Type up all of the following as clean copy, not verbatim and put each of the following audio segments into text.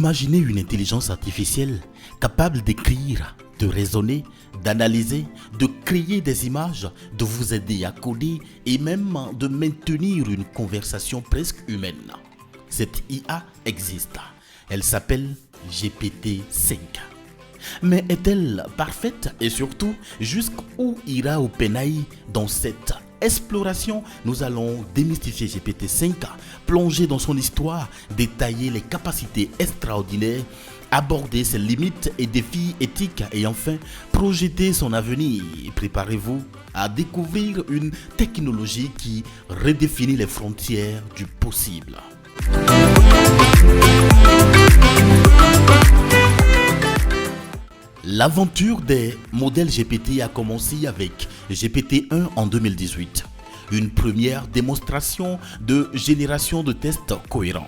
Imaginez une intelligence artificielle capable d'écrire, de raisonner, d'analyser, de créer des images, de vous aider à coder et même de maintenir une conversation presque humaine. Cette IA existe. Elle s'appelle GPT-5. Mais est-elle parfaite et surtout, jusqu'où ira OpenAI dans cette exploration? Nous allons démystifier GPT-5, plonger dans son histoire, détailler les capacités extraordinaires, aborder ses limites et défis éthiques et enfin projeter son avenir. Préparez-vous à découvrir une technologie qui redéfinit les frontières du possible. L'aventure des modèles GPT a commencé avec GPT-1 en 2018, une première démonstration de génération de tests cohérents.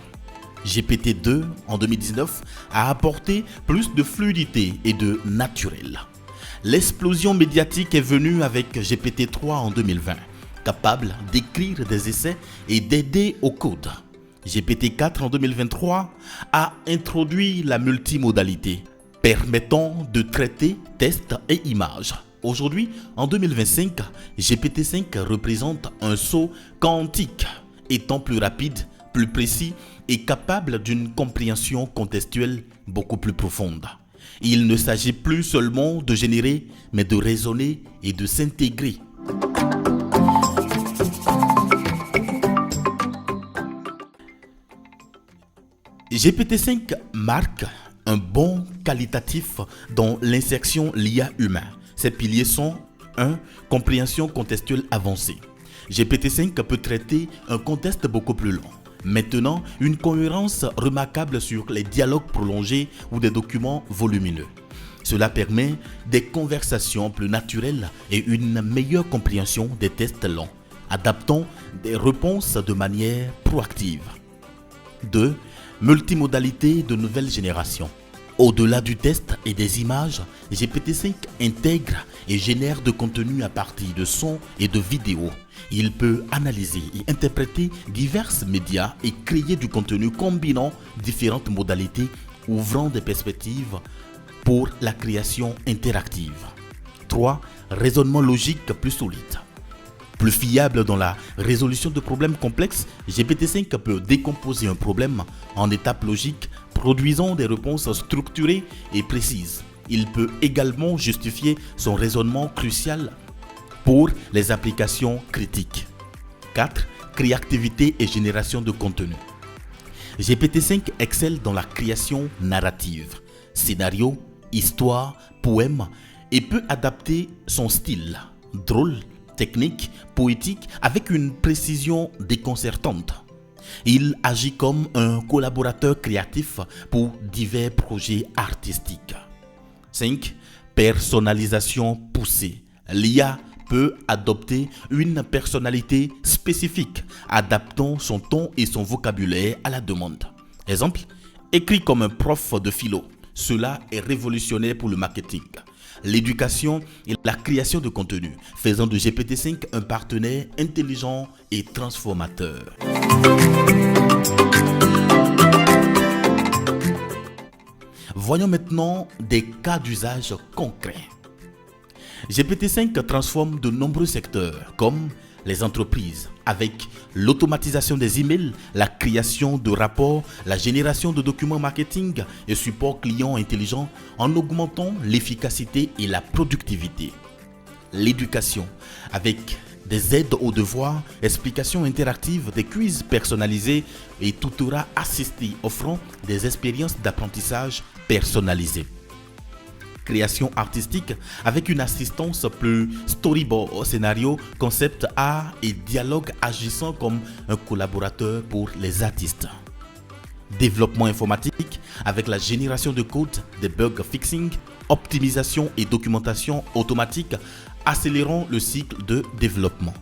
GPT-2 en 2019 a apporté plus de fluidité et de naturel. L'explosion médiatique est venue avec GPT-3 en 2020, capable d'écrire des essais et d'aider au code. GPT-4 en 2023 a introduit la multimodalité, permettant de traiter textes et images. Aujourd'hui, en 2025, GPT-5 représente un saut quantique, étant plus rapide, plus précis et capable d'une compréhension contextuelle beaucoup plus profonde. Il ne s'agit plus seulement de générer, mais de raisonner et de s'intégrer. GPT-5 marque un bond qualitatif dans l'insertion l'IA humain. Ses piliers sont 1. Compréhension contextuelle avancée. GPT-5 peut traiter un contexte beaucoup plus long. Maintenant, une cohérence remarquable sur les dialogues prolongés ou des documents volumineux. Cela permet des conversations plus naturelles et une meilleure compréhension des textes longs, adaptant des réponses de manière proactive. 2. Multimodalité de nouvelle génération. Au-delà du texte et des images, GPT-5 intègre et génère de contenu à partir de sons et de vidéos. Il peut analyser et interpréter divers médias et créer du contenu combinant différentes modalités, ouvrant des perspectives pour la création interactive. 3. Raisonnement logique plus solide. Plus fiable dans la résolution de problèmes complexes, GPT-5 peut décomposer un problème en étapes logiques, produisant des réponses structurées et précises. Il peut également justifier son raisonnement crucial pour les applications critiques. 4. Créativité et génération de contenu. GPT-5 excelle dans la création narrative, scénario, histoire, poème et peut adapter son style, drôle, technique, poétique, avec une précision déconcertante. Il agit comme un collaborateur créatif pour divers projets artistiques. 5. Personnalisation poussée. L'IA peut adopter une personnalité spécifique, adaptant son ton et son vocabulaire à la demande. Exemple, écrit comme un prof de philo. Cela est révolutionnaire pour le marketing, l'éducation et la création de contenu, faisant de GPT-5 un partenaire intelligent et transformateur. Voyons maintenant des cas d'usage concrets. GPT-5 transforme de nombreux secteurs comme les entreprises avec l'automatisation des emails, la création de rapports, la génération de documents marketing et support client intelligent en augmentant l'efficacité et la productivité. L'éducation avec des aides aux devoirs, explications interactives, des quiz personnalisés et tutorat assisté offrant des expériences d'apprentissage personnalisées. Création artistique avec une assistance plus storyboard, scénario, concept art et dialogue agissant comme un collaborateur pour les artistes. Développement informatique avec la génération de code, des bug fixing, optimisation et documentation automatique accélérant le cycle de développement.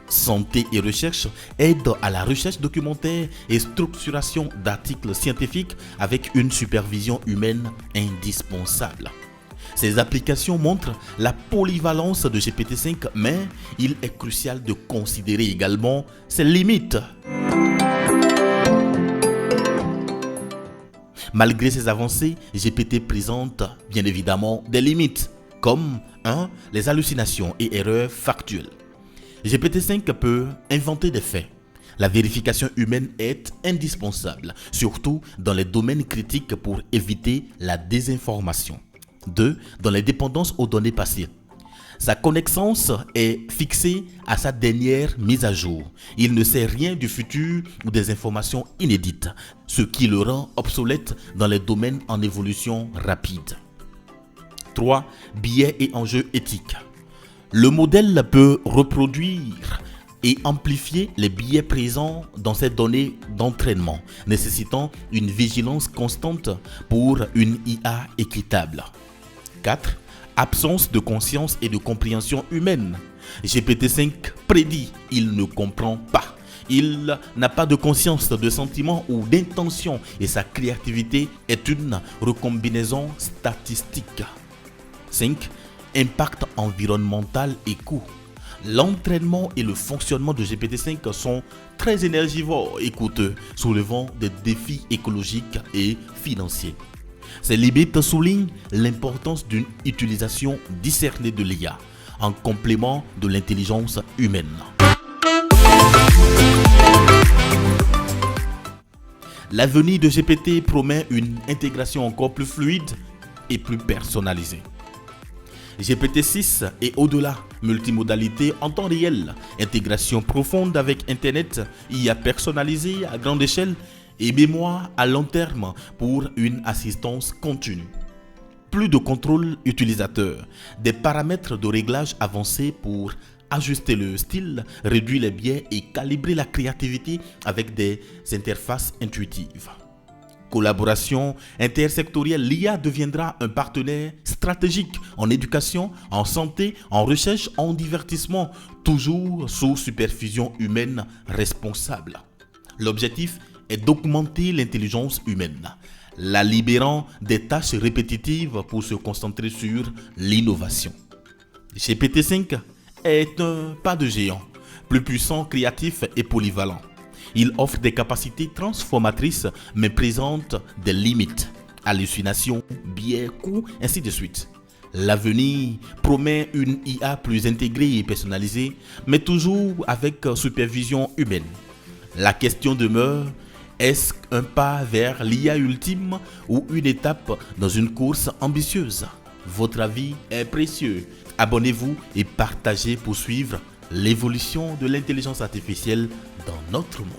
Santé et recherche aide à la recherche documentaire et structuration d'articles scientifiques avec une supervision humaine indispensable. Ces applications montrent la polyvalence de GPT-5, mais il est crucial de considérer également ses limites. Malgré ces avancées, GPT présente bien évidemment des limites, comme 1. Les hallucinations et erreurs factuelles. GPT-5 peut inventer des faits. La vérification humaine est indispensable, surtout dans les domaines critiques pour éviter la désinformation. 2. Dans les dépendances aux données passées. Sa connaissance est fixée à sa dernière mise à jour. Il ne sait rien du futur ou des informations inédites, ce qui le rend obsolète dans les domaines en évolution rapide. 3. Biais et enjeux éthiques. Le modèle peut reproduire et amplifier les biais présents dans ces données d'entraînement, nécessitant une vigilance constante pour une IA équitable. 4. Absence de conscience et de compréhension humaine. GPT-5 prédit, il ne comprend pas. Il n'a pas de conscience, de sentiment ou d'intention et sa créativité est une recombinaison statistique. 5. Impact environnemental et coût. L'entraînement et le fonctionnement de GPT-5 sont très énergivores et coûteux, soulevant des défis écologiques et financiers. Ces limites soulignent l'importance d'une utilisation discernée de l'IA, en complément de l'intelligence humaine. L'avenir de GPT promet une intégration encore plus fluide et plus personnalisée. GPT-6 et au-delà, multimodalité en temps réel, intégration profonde avec Internet, IA personnalisée à grande échelle et mémoire à long terme pour une assistance continue. Plus de contrôle utilisateur, des paramètres de réglage avancés pour ajuster le style, réduire les biais et calibrer la créativité avec des interfaces intuitives. Collaboration intersectorielle, l'IA deviendra un partenaire stratégique en éducation, en santé, en recherche, en divertissement, toujours sous supervision humaine responsable. L'objectif est d'augmenter l'intelligence humaine, la libérant des tâches répétitives pour se concentrer sur l'innovation. GPT-5 est un pas de géant, plus puissant, créatif et polyvalent. Il offre des capacités transformatrices mais présente des limites, hallucinations, biais, coûts, ainsi de suite. L'avenir promet une IA plus intégrée et personnalisée, mais toujours avec supervision humaine. La question demeure, est-ce un pas vers l'IA ultime ou une étape dans une course ambitieuse? Votre avis est précieux. Abonnez-vous et partagez pour suivre l'évolution de l'intelligence artificielle dans notre monde.